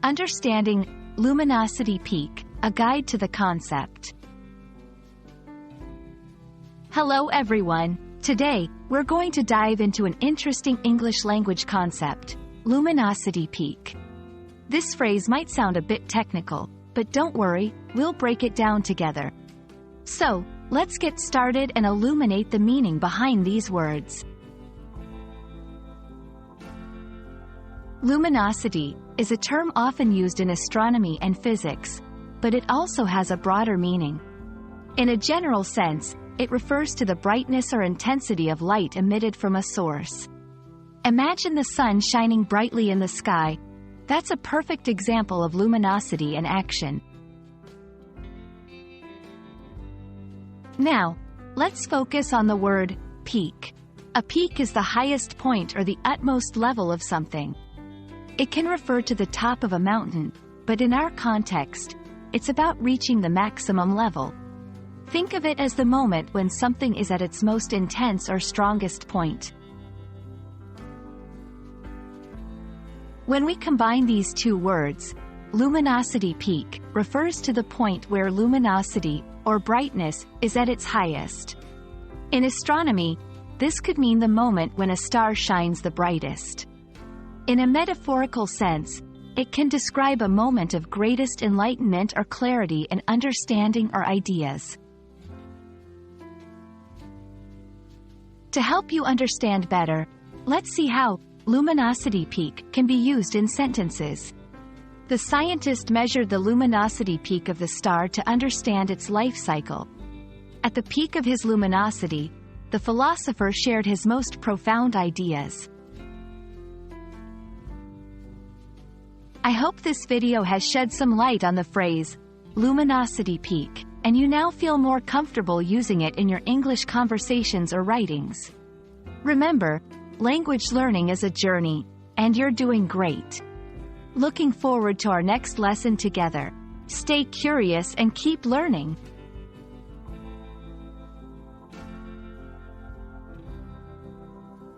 Understanding Luminosity Peak, a guide to the concept. Hello everyone. Today, we're going to dive into an interesting English language concept, luminosity peak. This phrase might sound a bit technical, but don't worry, we'll break it down together. So, let's get started and illuminate the meaning behind these words. Luminosity is a term often used in astronomy and physics, but it also has a broader meaning. In a general sense, it refers to the brightness or intensity of light emitted from a source. Imagine the sun shining brightly in the sky. That's a perfect example of luminosity in action. Now, let's focus on the word peak. A peak is the highest point or the utmost level of something. It can refer to the top of a mountain, but in our context, it's about reaching the maximum level. Think of it as the moment when something is at its most intense or strongest point. When we combine these two words, luminosity peak refers to the point where luminosity, or brightness, is at its highest. In astronomy, this could mean the moment when a star shines the brightest. In a metaphorical sense, it can describe a moment of greatest enlightenment or clarity in understanding or ideas. To help you understand better, let's see how luminosity peak can be used in sentences. The scientist measured the luminosity peak of the star to understand its life cycle. At the peak of his luminosity, the philosopher shared his most profound ideas. I hope this video has shed some light on the phrase, luminosity peak, and you now feel more comfortable using it in your English conversations or writings. Remember, language learning is a journey, and you're doing great. Looking forward to our next lesson together. Stay curious and keep learning.